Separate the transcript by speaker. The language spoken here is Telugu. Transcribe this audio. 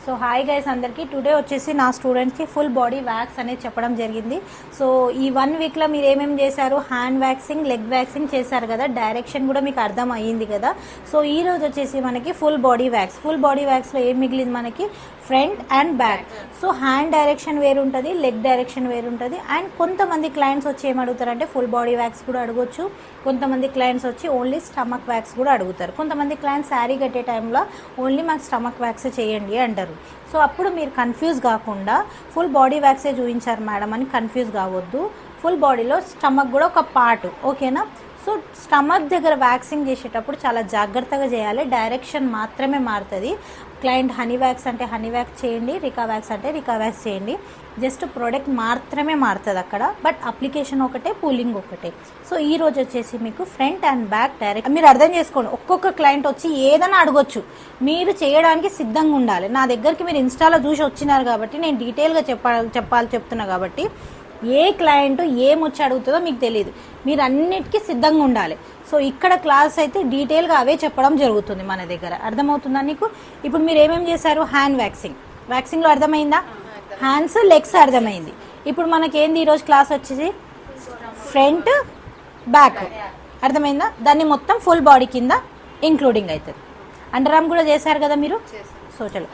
Speaker 1: సో హాయ్ గైస్ అందరికీ టుడే వచ్చేసి నా స్టూడెంట్స్కి ఫుల్ బాడీ వ్యాక్స్ అనేది చెప్పడం జరిగింది. సో ఈ 1 వీక్లో మీరు ఏమేమి చేశారు, హ్యాండ్ వ్యాక్సింగ్, లెగ్ వ్యాక్సింగ్ చేశారు కదా, డైరెక్షన్ కూడా మీకు అర్థం అయ్యింది కదా. సో ఈ రోజు వచ్చేసి మనకి ఫుల్ బాడీ వ్యాక్స్లో ఏం మిగిలింది మనకి, front and back. So hand direction వేరుంటుంది, లెగ్ డైరెక్షన్ వేరుంటుంది. అండ్ కొంతమంది క్లయింట్స్ వచ్చి ఏం అడుగుతారంటే ఫుల్ బాడీ వ్యాక్స్ కూడా అడగొచ్చు, కొంతమంది క్లయింట్స్ వచ్చి ఓన్లీ స్టమక్ వ్యాక్స్ కూడా అడుగుతారు. కొంతమంది క్లయింట్స్ శారీ కట్టే టైంలో ఓన్లీ మాకు స్టమక్ వ్యాక్స్ చేయండి అంటారు. సో అప్పుడు మీరు కన్ఫ్యూజ్ కాకుండా ఫుల్ బాడీ వ్యాక్సే చూపించారు మేడం అని కన్ఫ్యూజ్ కావద్దు. ఫుల్ బాడీలో స్టమక్ కూడా ఒక పార్ట్, ఓకేనా. సో స్టమక్ దగ్గర వ్యాక్సింగ్ చేసేటప్పుడు చాలా జాగ్రత్తగా చేయాలి, డైరెక్షన్ మాత్రమే మారుతుంది. క్లయింట్ హనీ వ్యాక్స్ అంటే హనీ వ్యాక్స్ చేయండి, రికా వ్యాక్స్ అంటే రికా వ్యాక్స్ చేయండి. జస్ట్ ప్రోడక్ట్ మాత్రమే మారుతుంది అక్కడ, బట్ అప్లికేషన్ ఒకటే, పూలింగ్ ఒకటే. సో ఈ రోజు వచ్చేసి మీకు ఫ్రంట్ అండ్ బ్యాక్ డైరెక్ట్ మీరు అర్థం చేసుకోండి. ఒక్కొక్క క్లయింట్ వచ్చి ఏదైనా అడగొచ్చు, మీరు చేయడానికి సిద్ధంగా ఉండాలి. నా దగ్గరికి మీరు ఇన్స్టాలో చూసి వచ్చినారు కాబట్టి నేను డీటెయిల్గా చెప్తున్నా కాబట్టి ఏ క్లయింట్ ఏమొచ్చి అడుగుతుందో మీకు తెలియదు, మీరు అన్నిటికీ సిద్ధంగా ఉండాలి. సో ఇక్కడ క్లాస్ అయితే డీటెయిల్గా అవే చెప్పడం జరుగుతుంది మన దగ్గర. అర్థమవుతుందా నీకు? ఇప్పుడు మీరు ఏమేమి చేశారు, హ్యాండ్ వ్యాక్సింగ్లో అర్థమైందా, హ్యాండ్స్ లెగ్స్ అర్థమైంది. ఇప్పుడు మనకేంది ఈరోజు క్లాస్ వచ్చేసి ఫ్రంట్ బ్యాక్, అర్థమైందా? దాన్ని మొత్తం ఫుల్ బాడీ కింద ఇంక్లూడింగ్ అవుతుంది. అండర్ ఆర్మ్ కూడా చేశారు కదా మీరు. సో చలో